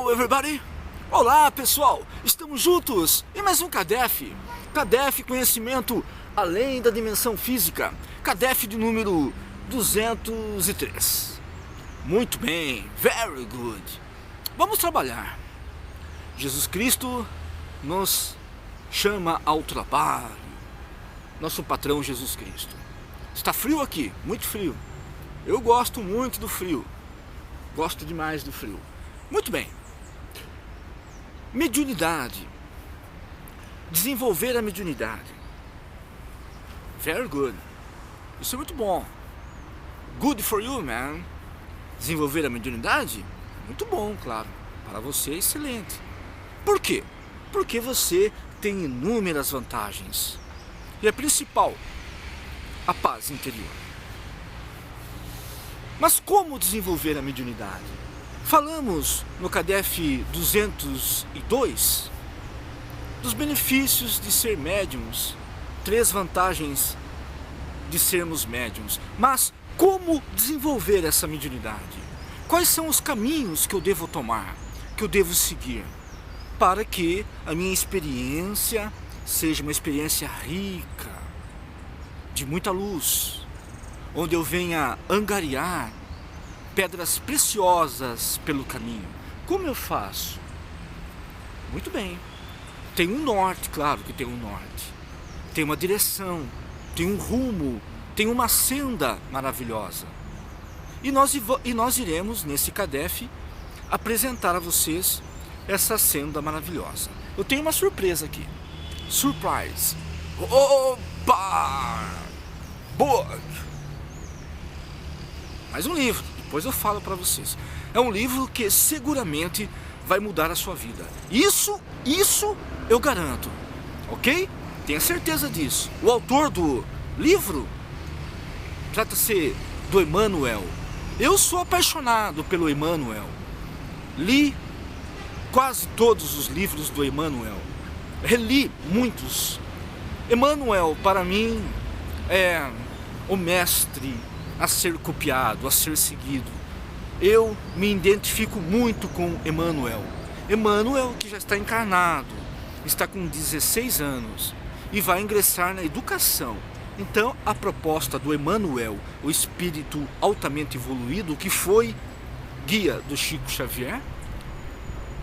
Hello everybody! Olá pessoal, estamos juntos em mais um CADEF. CADEF Conhecimento Além da Dimensão Física, CADEF de número 203. Muito bem, very good. Vamos trabalhar. Jesus Cristo nos chama ao trabalho. Nosso patrão Jesus Cristo. Está frio aqui, muito frio. Eu gosto muito do frio. Gosto demais do frio. Muito bem. Mediunidade. Desenvolver a mediunidade. Very good. Isso é muito bom. Good for you, man. Desenvolver a mediunidade? Muito bom, claro. Para você, excelente. Por quê? Porque você tem inúmeras vantagens. E a principal, a paz interior. Mas como desenvolver a mediunidade? Falamos no CADEF 202 dos benefícios de ser médiums, 3 vantagens de sermos médiums. Mas como desenvolver essa mediunidade? Quais são os caminhos que eu devo tomar, que eu devo seguir, para que a minha experiência seja uma experiência rica, de muita luz, onde eu venha angariar pedras preciosas pelo caminho. Como eu faço? Muito bem. Tem um norte, claro que tem um norte. Tem uma direção, tem um rumo, tem uma senda maravilhosa. E nós iremos, nesse CADEF, apresentar a vocês essa senda maravilhosa. Eu tenho uma surpresa aqui. Surprise. Opa! Boa! Mais um livro. Depois eu falo para vocês. É um livro que seguramente vai mudar a sua vida. Isso eu garanto. Ok? Tenha certeza disso. O autor do livro trata-se do Emmanuel. Eu sou apaixonado pelo Emmanuel. Li quase todos os livros do Emmanuel. Reli muitos. Emmanuel, para mim, é o mestre a ser copiado, a ser seguido. Eu me identifico muito com Emmanuel. Emmanuel, que já está encarnado, está com 16 anos e vai ingressar na educação. Então, a proposta do Emmanuel, o espírito altamente evoluído, que foi guia do Chico Xavier,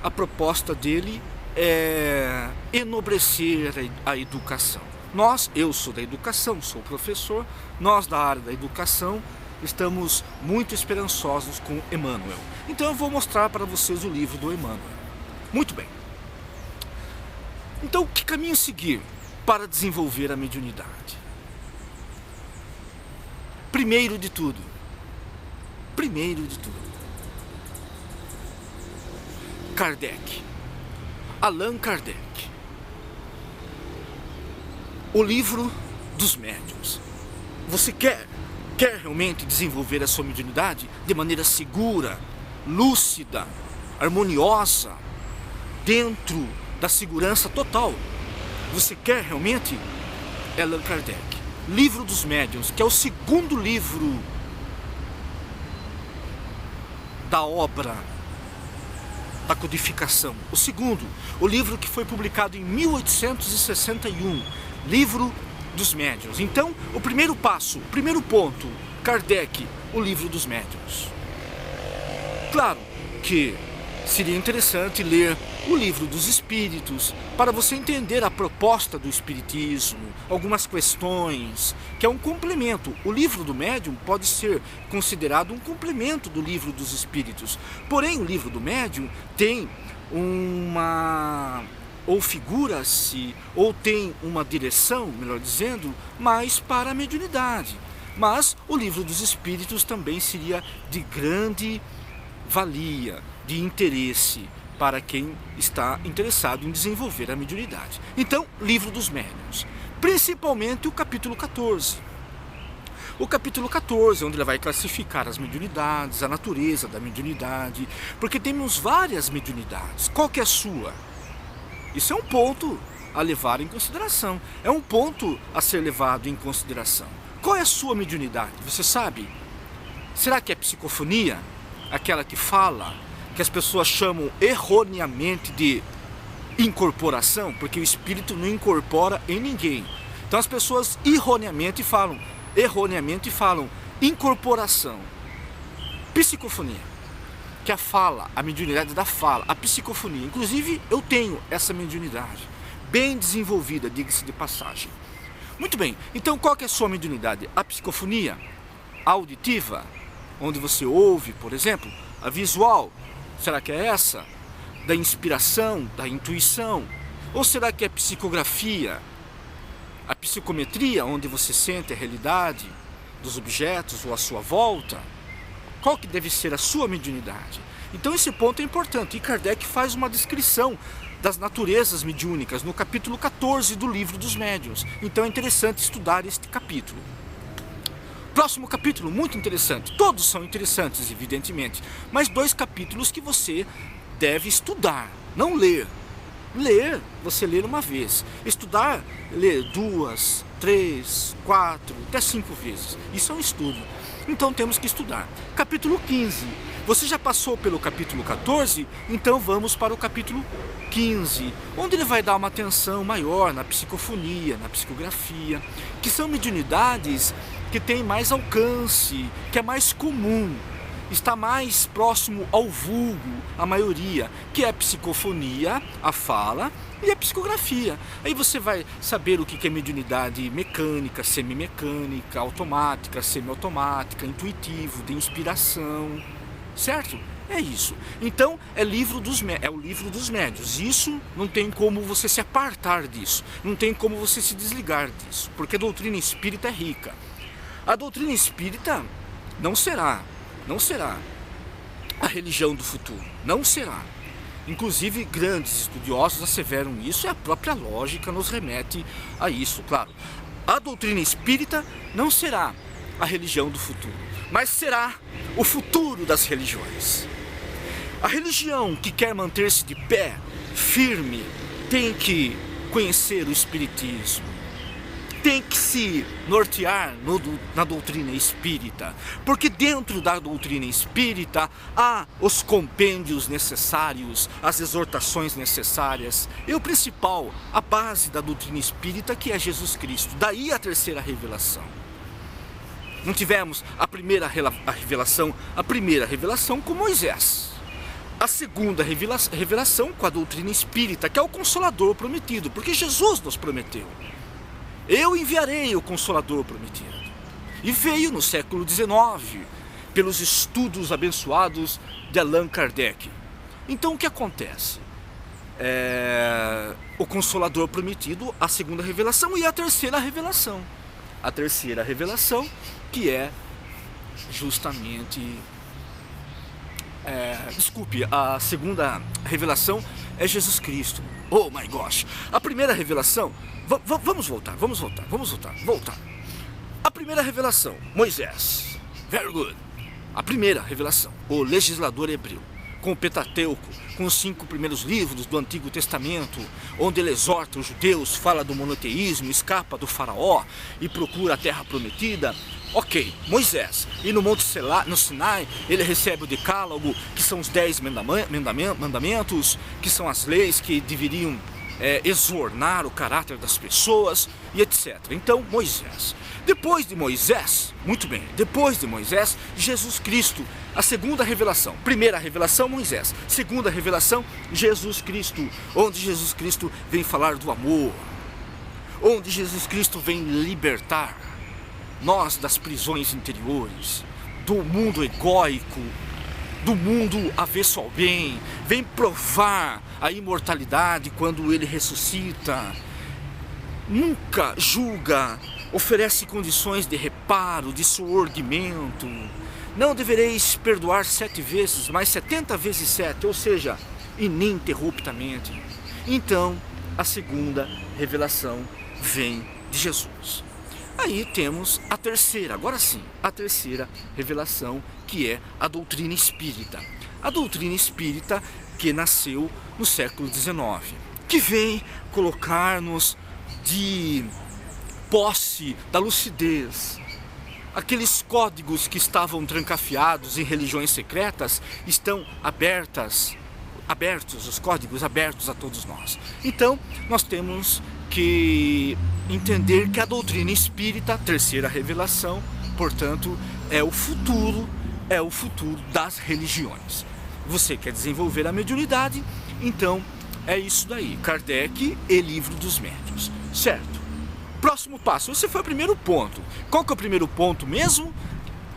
a proposta dele é enobrecer a educação. Eu sou da educação, sou professor, nós da área da educação estamos muito esperançosos com Emmanuel. Então eu vou mostrar para vocês o livro do Emmanuel. Muito bem. Então, que caminho seguir para desenvolver a mediunidade? Primeiro de tudo, Kardec, Allan Kardec. O livro dos médiuns. Você quer realmente desenvolver a sua mediunidade de maneira segura, lúcida, harmoniosa, dentro da segurança total? Você quer realmente? Allan Kardec. Livro dos Médiuns, que é o segundo livro da obra da codificação. O segundo, o livro que foi publicado em 1861. Livro dos Médiuns. Então, o primeiro passo, o primeiro ponto, Kardec, o livro dos médiuns. Claro que seria interessante ler o livro dos Espíritos, para você entender a proposta do Espiritismo, algumas questões, que é um complemento. O livro do médium pode ser considerado um complemento do livro dos Espíritos. Porém, o livro do médium tem ou figura-se, ou tem uma direção, melhor dizendo, mais para a mediunidade. Mas o livro dos Espíritos também seria de grande valia, de interesse para quem está interessado em desenvolver a mediunidade. Então, livro dos médiuns, principalmente o capítulo 14. O capítulo 14, onde ele vai classificar as mediunidades, a natureza da mediunidade, porque temos várias mediunidades. Qual que é a sua? Isso é um ponto a levar em consideração. É um ponto a ser levado em consideração. Qual é a sua mediunidade? Você sabe? Será que é psicofonia? Aquela que fala? que as pessoas chamam erroneamente de incorporação, porque o espírito não incorpora em ninguém. Então as pessoas erroneamente falam incorporação, psicofonia, que é a fala, a mediunidade da fala, a psicofonia. Inclusive eu tenho essa mediunidade bem desenvolvida, diga-se de passagem. Muito bem, então qual que é a sua mediunidade? A psicofonia, a auditiva, onde você ouve, por exemplo, a visual, será que é essa? Da inspiração, da intuição? Ou será que é psicografia, a psicometria, onde você sente a realidade dos objetos ou a sua volta? Qual que deve ser a sua mediunidade? Então esse ponto é importante, e Kardec faz uma descrição das naturezas mediúnicas no capítulo 14 do Livro dos Médiuns. Então é interessante estudar este capítulo. Próximo capítulo, muito interessante. Todos são interessantes, evidentemente, mas 2 capítulos que você deve estudar, não ler. Ler, você lê uma vez. Estudar, ler 2, 3, 4, até 5 vezes. Isso é um estudo. Então temos que estudar. Capítulo 15. Você já passou pelo capítulo 14? Então vamos para o capítulo 15, onde ele vai dar uma atenção maior na psicofonia, na psicografia, que são mediunidades que têm mais alcance, que é mais comum, está mais próximo ao vulgo, a maioria, que é a psicofonia, a fala e a psicografia. Aí você vai saber o que é mediunidade mecânica, semimecânica, automática, semiautomática, intuitivo, de inspiração, certo? É isso. Então é o livro dos médiuns. Isso não tem como você se apartar disso, não tem como você se desligar disso, porque a doutrina espírita é rica. A doutrina espírita não será a religião do futuro, não será. Inclusive grandes estudiosos asseveram isso, e a própria lógica nos remete a isso, claro. A doutrina espírita não será a religião do futuro, mas será o futuro das religiões. A religião que quer manter-se de pé, firme, tem que conhecer o espiritismo, tem que se nortear na doutrina espírita, porque dentro da doutrina espírita há os compêndios necessários, as exortações necessárias, e o principal, a base da doutrina espírita, que é Jesus Cristo. Daí a terceira revelação. Não tivemos a primeira revelação com Moisés. A segunda revelação com a doutrina espírita, que é o Consolador prometido, porque Jesus nos prometeu: eu enviarei o Consolador prometido. E veio no século XIX, pelos estudos abençoados de Allan Kardec. Então o que acontece? O Consolador prometido, a segunda revelação, e a terceira revelação. A terceira revelação, que é justamente... a segunda revelação é Jesus Cristo. Oh my gosh! A primeira revelação... Vamos voltar. A primeira revelação, Moisés. Very good. A primeira revelação, o legislador hebreu, com o Pentateuco, com os 5 primeiros livros do Antigo Testamento, onde ele exorta os judeus, fala do monoteísmo, escapa do faraó e procura a terra prometida. Ok, Moisés. E no Monte Sinai, ele recebe o Decálogo, que são os 10 mandamentos, que são as leis que deveriam exornar o caráter das pessoas e etc. Então, Moisés. Depois de Moisés, muito bem, depois de Moisés, Jesus Cristo, a segunda revelação. Primeira revelação, Moisés. Segunda revelação, Jesus Cristo, onde Jesus Cristo vem falar do amor, onde Jesus Cristo vem libertar nós das prisões interiores, do mundo egóico, do mundo avesso ao bem, vem provar a imortalidade quando ele ressuscita, nunca julga, oferece condições de reparo, de soerguimento. Não devereis perdoar 7 vezes, mas 70 vezes 7, ou seja, ininterruptamente. Então, a segunda revelação vem de Jesus. Aí temos a terceira, agora sim, a terceira revelação, que é a doutrina espírita. A doutrina espírita que nasceu no século XIX, que vem colocar-nos de posse da lucidez, aqueles códigos que estavam trancafiados em religiões secretas estão abertos, os códigos abertos a todos nós. Então, nós temos que entender que a doutrina espírita, a terceira revelação, portanto, é o futuro das religiões. Você quer desenvolver a mediunidade? Então, é isso daí, Kardec e Livro dos Médiuns, certo? Próximo passo, esse foi o primeiro ponto. Qual que é o primeiro ponto mesmo?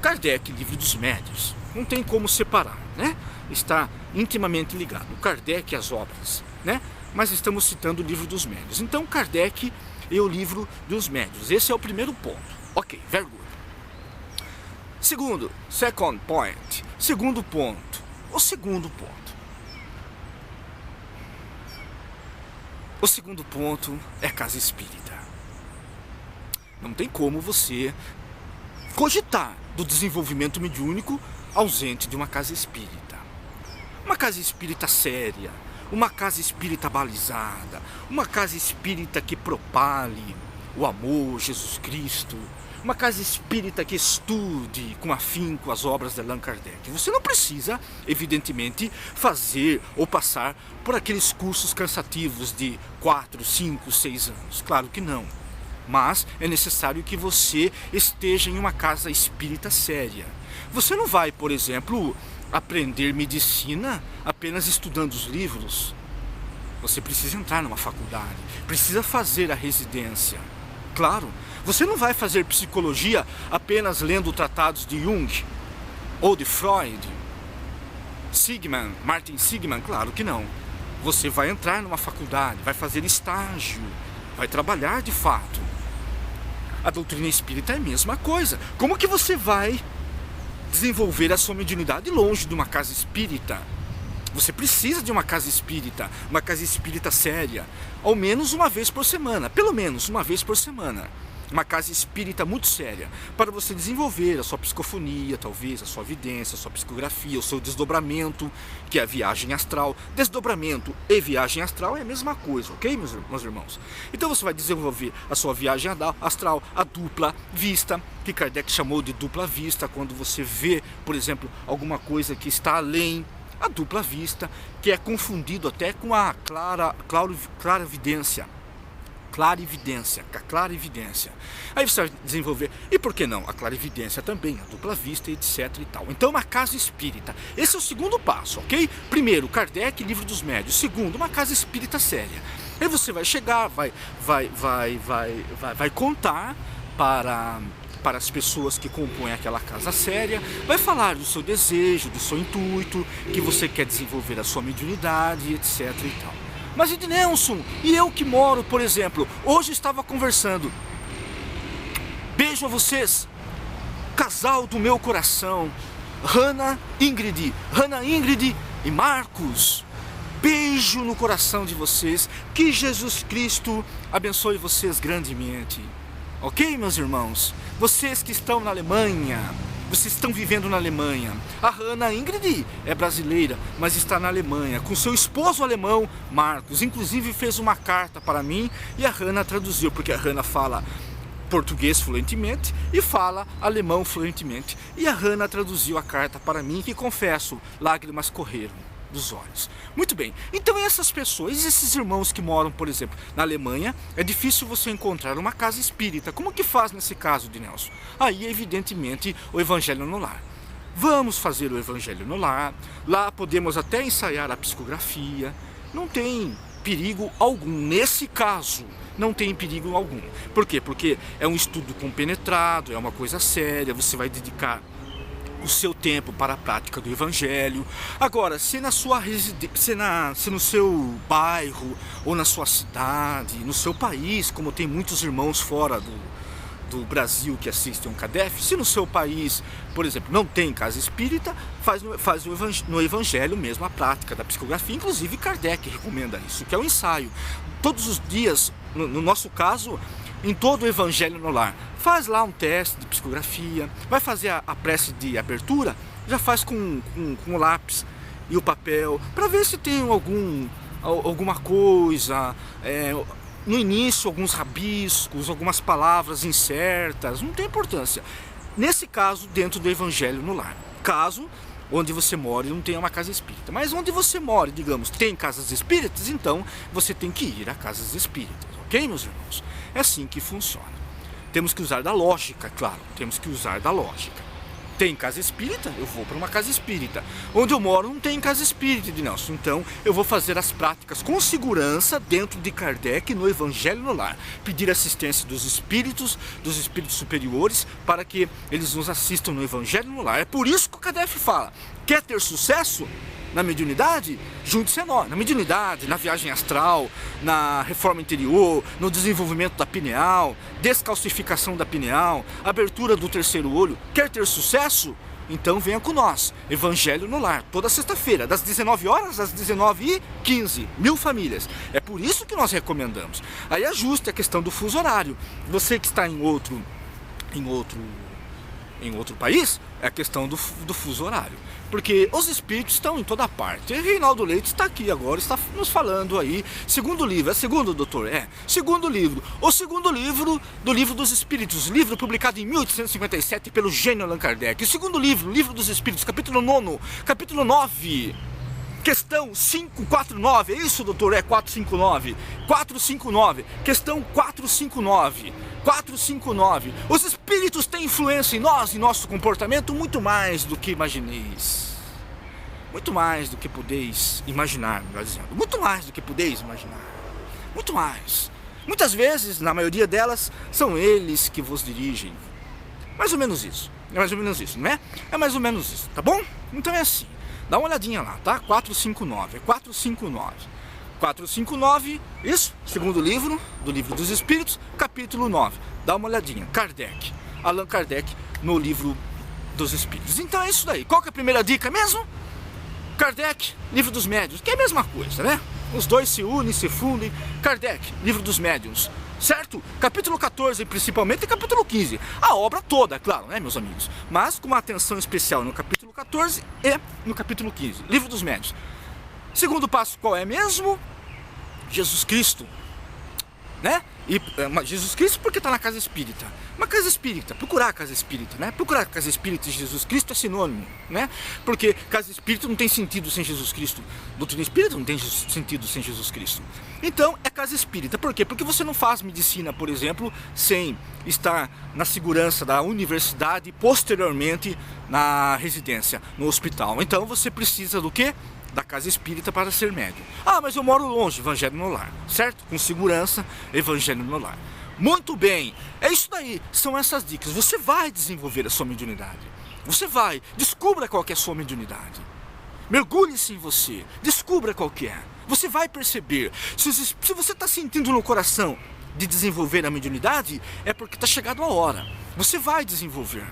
Kardec, Livro dos Médiuns. Não tem como separar, né? Está intimamente ligado. Kardec e as obras, né? Mas estamos citando o Livro dos Médiuns. Então, Kardec e o Livro dos Médiuns. Esse é o primeiro ponto. Ok, very good. Second point. Segundo ponto. O segundo ponto é casa espírita. Não tem como você cogitar do desenvolvimento mediúnico ausente de uma casa espírita. Uma casa espírita séria, uma casa espírita balizada, uma casa espírita que propale o amor, Jesus Cristo, uma casa espírita que estude com afinco as obras de Allan Kardec. Você não precisa, evidentemente, fazer ou passar por aqueles cursos cansativos de 4, 5, 6 anos. Claro que não. Mas é necessário que você esteja em uma casa espírita séria. Você não vai, por exemplo, aprender medicina apenas estudando os livros. Você precisa entrar numa faculdade, precisa fazer a residência. Claro, você não vai fazer psicologia apenas lendo tratados de Jung ou de Freud, Martin Seligman, claro que não. Você vai entrar numa faculdade, vai fazer estágio, vai trabalhar de fato. A doutrina espírita é a mesma coisa. Como que você vai desenvolver a sua mediunidade longe de uma casa espírita? Você precisa de uma casa espírita séria, ao menos uma vez por semana, pelo menos uma vez por semana. Uma casa espírita muito séria, para você desenvolver a sua psicofonia, talvez, a sua vidência, a sua psicografia, o seu desdobramento, que é a viagem astral. Desdobramento e viagem astral é a mesma coisa, ok, meus irmãos? Então você vai desenvolver a sua viagem astral, a dupla vista, que Kardec chamou de dupla vista, quando você vê, por exemplo, alguma coisa que está além. A dupla vista, que é confundido até com a clarividência. A clarividência. Aí você vai desenvolver, e por que não? A clarividência também, a dupla vista, etc e tal. Então, uma casa espírita. Esse é o segundo passo, ok? Primeiro, Kardec, Livro dos Médiuns. Segundo, uma casa espírita séria. Aí você vai chegar, vai contar para as pessoas que compõem aquela casa séria, vai falar do seu desejo, do seu intuito, que você quer desenvolver a sua mediunidade, etc e tal. Mas Ednelson, e eu que moro, por exemplo, hoje estava conversando. Beijo a vocês, casal do meu coração, Hannah Ingrid e Marcos. Beijo no coração de vocês, que Jesus Cristo abençoe vocês grandemente. Ok, meus irmãos? Vocês que estão na Alemanha, vocês estão vivendo na Alemanha. A Hannah Ingrid é brasileira, mas está na Alemanha, com seu esposo alemão, Marcos. Inclusive fez uma carta para mim e a Hannah traduziu, porque a Hannah fala português fluentemente e fala alemão fluentemente. E a Hannah traduziu a carta para mim, que confesso, lágrimas correram dos olhos. Muito bem, então essas pessoas, esses irmãos que moram, por exemplo, na Alemanha, é difícil você encontrar uma casa espírita. Como que faz nesse caso, de Nelson? Aí, evidentemente, o Evangelho no Lar. Vamos fazer o Evangelho no Lar, lá podemos até ensaiar a psicografia, não tem perigo algum, nesse caso, não tem perigo algum. Por quê? Porque é um estudo compenetrado, é uma coisa séria, você vai dedicar o seu tempo para a prática do Evangelho. Agora, se na sua residência, se no seu bairro, ou na sua cidade, no seu país, como tem muitos irmãos fora do Brasil que assistem um CADEF, se no seu país, por exemplo, não tem casa espírita, faz no Evangelho mesmo a prática da psicografia. Inclusive Kardec recomenda isso, que é o ensaio. Todos os dias, no nosso caso, em todo o Evangelho no Lar, faz lá um teste de psicografia, vai fazer a prece de abertura, já faz com o lápis e o papel, para ver se tem alguma coisa, no início alguns rabiscos, algumas palavras incertas, não tem importância. nesse caso, dentro do Evangelho no Lar. Caso onde você mora não tenha uma casa espírita. Mas onde você mora, digamos, tem casas espíritas, então você tem que ir a casas espíritas, ok, meus irmãos? É assim que funciona. Temos que usar da lógica, claro, temos que usar da lógica. Tem casa espírita? Eu vou para uma casa espírita. Onde eu moro não tem casa espírita, Ednelson. Então eu vou fazer as práticas com segurança dentro de Kardec no Evangelho no Lar. Pedir assistência dos espíritos superiores, para que eles nos assistam no Evangelho no Lar. É por isso que o Kardec fala: quer ter sucesso na mediunidade? Junte-se a nós. Na mediunidade, na viagem astral, na reforma interior, no desenvolvimento da pineal, descalcificação da pineal, abertura do terceiro olho. Quer ter sucesso? Então venha com nós. Evangelho no Lar, toda sexta-feira, das 19 horas às 19h15, 1000 famílias. É por isso que nós recomendamos. Aí ajuste a questão do fuso horário. Você que está em outro país, é a questão do fuso horário. Porque os espíritos estão em toda parte. E Reinaldo Leite está aqui agora, está nos falando aí. Segundo livro, é segundo, doutor? É, segundo livro. O segundo livro do Livro dos Espíritos, livro publicado em 1857 pelo gênio Allan Kardec. O segundo livro, Livro dos Espíritos, capítulo 9, capítulo 9. Questão 549, é isso, doutor? É 459. 459, questão 459. 459. Os espíritos têm influência em nós, em nosso comportamento, muito mais do que imagineis. Muito mais do que podeis imaginar, melhor dizendo. Muito mais do que podeis imaginar. Muito mais. Muitas vezes, na maioria delas, são eles que vos dirigem. Mais ou menos isso. É mais ou menos isso, não é? É mais ou menos isso, tá bom? Então é assim. Dá uma olhadinha lá, tá? 459, é 459. 459, isso, segundo livro, do Livro dos Espíritos, capítulo 9. Dá uma olhadinha, Kardec, Allan Kardec, no Livro dos Espíritos. Então é isso daí. Qual que é a primeira dica mesmo? Kardec, Livro dos Médiuns, que é a mesma coisa, né? Os dois se unem, se fundem. Kardec, Livro dos Médiuns, certo? Capítulo 14, principalmente, e capítulo 15. A obra toda, claro, né, meus amigos? Mas com uma atenção especial no capítulo 14 e no capítulo 15. Livro dos Médiuns. Segundo passo, qual é mesmo? Jesus Cristo, né? E Jesus Cristo porque está na casa espírita. Uma casa espírita, procurar a casa espírita, né? Procurar a casa espírita e Jesus Cristo é sinônimo, né? Porque casa espírita não tem sentido sem Jesus Cristo. Doutrina espírita não tem sentido sem Jesus Cristo. Então é casa espírita. Por quê? Porque você não faz medicina, por exemplo, sem estar na segurança da universidade e posteriormente na residência, no hospital. Então você precisa do quê? Da casa espírita para ser médium. Ah, mas eu moro longe, Evangelho no Lar, certo? Com segurança, Evangelho no Lar. Muito bem, é isso daí, são essas dicas. Você vai desenvolver a sua mediunidade. Você vai, descubra qual que é a sua mediunidade. Mergulhe-se em você, descubra qual que é. Você vai perceber. Se você está sentindo no coração de desenvolver a mediunidade, é porque está chegado a hora. Você vai desenvolver.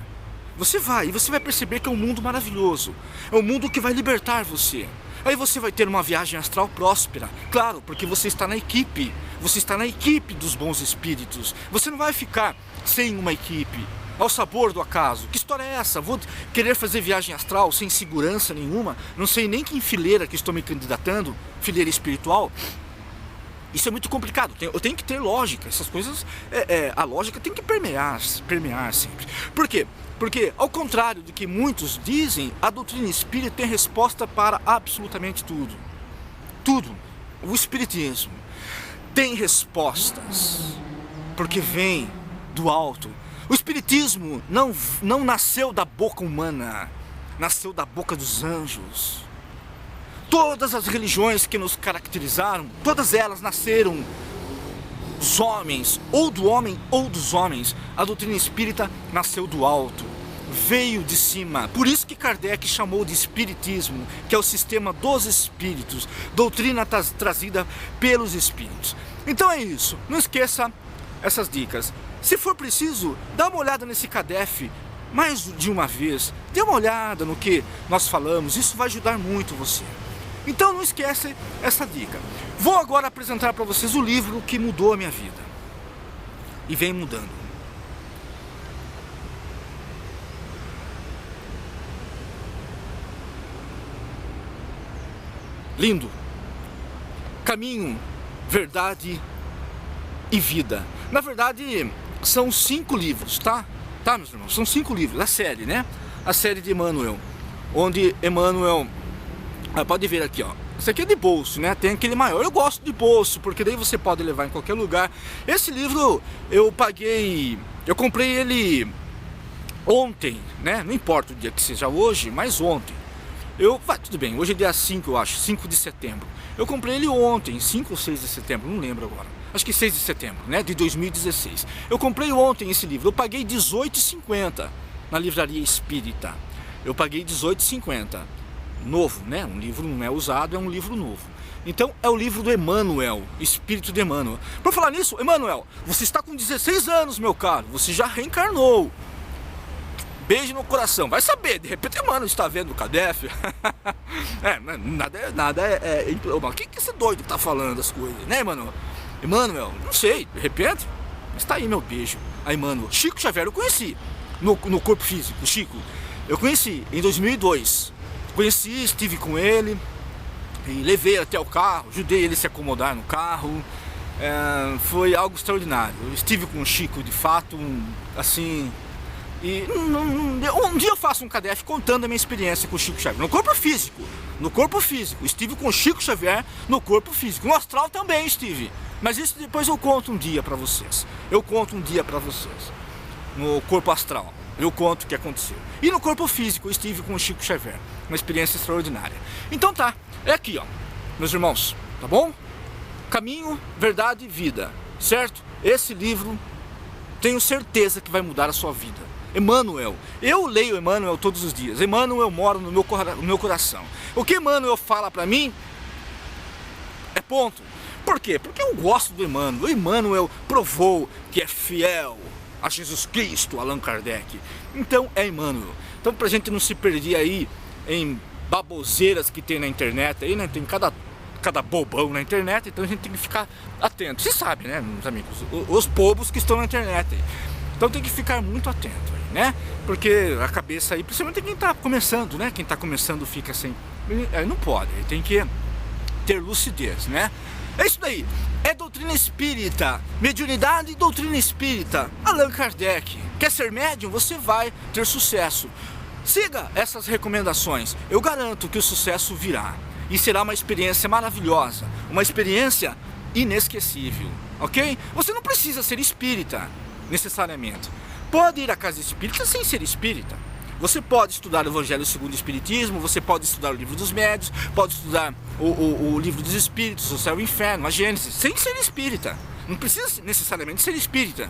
Você vai, e você vai perceber que é um mundo maravilhoso. É um mundo que vai libertar você. Aí você vai ter uma viagem astral próspera. Claro, porque você está na equipe. Você está na equipe dos bons espíritos. Você não vai ficar sem uma equipe, ao sabor do acaso. Que história é essa? Vou querer fazer viagem astral sem segurança nenhuma? Não sei nem que fileira que estou me candidatando. Fileira espiritual. Isso é muito complicado, eu tenho que ter lógica, essas coisas, a lógica tem que permear sempre. Por quê? Porque, ao contrário do que muitos dizem, a doutrina espírita tem resposta para absolutamente tudo. Tudo. O espiritismo tem respostas, porque vem do alto. O espiritismo não nasceu da boca humana, nasceu da boca dos anjos. Todas as religiões que nos caracterizaram, todas elas nasceram dos homens, ou do homem ou dos homens. A doutrina espírita nasceu do alto, veio de cima. Por isso que Kardec chamou de espiritismo, que é o sistema dos espíritos, doutrina trazida pelos espíritos. Então é isso, não esqueça essas dicas. Se for preciso, dá uma olhada nesse CADEF mais de uma vez, dê uma olhada no que nós falamos, isso vai ajudar muito você. Então não esquece essa dica. Vou agora apresentar para vocês o livro que mudou a minha vida. E vem mudando. Lindo. Caminho, verdade e vida. Na verdade, são 5 livros, tá? tá, meus irmãos? São 5 livros, a série, né? A série de Emmanuel, onde Emmanuel, pode ver aqui, ó. Esse aqui é de bolso, né? Tem aquele maior. Eu gosto de bolso, porque daí você pode levar em qualquer lugar. Esse livro eu paguei, eu comprei ele ontem, né? Não importa o dia que seja hoje, mas ontem. Tudo bem, hoje é dia 5, eu acho, 5 de setembro. Eu comprei ele ontem, 5 ou 6 de setembro, não lembro agora. Acho que 6 de setembro, né? De 2016. Eu comprei ontem esse livro, eu paguei R$18,50 na livraria espírita. Eu paguei R$18,50. Novo, né? Um livro não é usado, é um livro novo. Então é o livro do Emmanuel, Espírito de Emmanuel. Por falar nisso, Emmanuel, você está com 16 anos, meu caro. Você já reencarnou. Beijo no coração. Vai saber, de repente Emmanuel está vendo o CADEF. Nada é o que esse doido tá falando as coisas, né, Emmanuel? Emmanuel, não sei, de repente. Mas tá aí meu beijo. A Emmanuel. Chico Xavier eu conheci no corpo físico. Chico, eu conheci em 2002. Conheci, estive com ele e levei até o carro, ajudei ele a se acomodar no carro. Foi algo extraordinário. Eu estive com o Chico de fato, assim. E um dia eu faço um CADEF contando a minha experiência com o Chico Xavier. No corpo físico. No corpo físico. Estive com o Chico Xavier no corpo físico. No astral também estive. Mas isso depois eu conto um dia pra vocês. Eu conto um dia pra vocês. No corpo astral. Eu conto o que aconteceu. E no corpo físico eu estive com o Chico Xavier. Uma experiência extraordinária. Então tá. É aqui, ó. Meus irmãos. Tá bom? Caminho, Verdade e Vida. Certo? Esse livro tenho certeza que vai mudar a sua vida. Emmanuel, eu leio Emmanuel todos os dias. Emmanuel mora no meu coração. O que Emmanuel fala pra mim é ponto. Por quê? Porque eu gosto do Emmanuel. O Emmanuel provou que é fiel a Jesus Cristo, Allan Kardec. Então é Emmanuel. Então pra gente não se perder aí em baboseiras que tem na internet aí, né? Tem cada bobão na internet, então a gente tem que ficar atento. Vocês sabem, né, meus amigos? Os bobos que estão na internet aí. Então tem que ficar muito atento aí, né? Porque a cabeça aí, principalmente quem tá começando, né? Quem tá começando fica sem... Aí não pode, aí tem que ter lucidez, né? É isso daí. É doutrina espírita, mediunidade e doutrina espírita. Allan Kardec. Quer ser médium? Você vai ter sucesso. Siga essas recomendações. Eu garanto que o sucesso virá. E será uma experiência maravilhosa. Uma experiência inesquecível. Ok? Você não precisa ser espírita, necessariamente. Pode ir à casa espírita sem ser espírita. Você pode estudar o Evangelho segundo o Espiritismo, você pode estudar o Livro dos Médiuns, pode estudar o Livro dos Espíritos, o Céu e o Inferno, a Gênesis, sem ser espírita. Não precisa necessariamente ser espírita.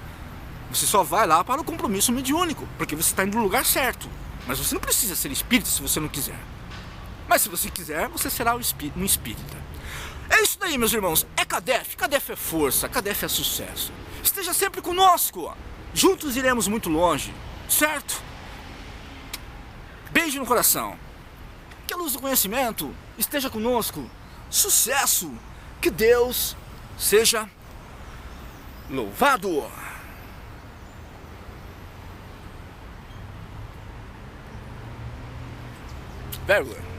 Você só vai lá para o compromisso mediúnico, porque você está indo no lugar certo. Mas você não precisa ser espírita se você não quiser. Mas se você quiser, você será um espírita. É isso daí, meus irmãos. É CADEF. CADEF é força, CADEF é sucesso. Esteja sempre conosco. Juntos iremos muito longe, certo? Beijo no coração. Que a luz do conhecimento esteja conosco. Sucesso. Que Deus seja louvado. Very good.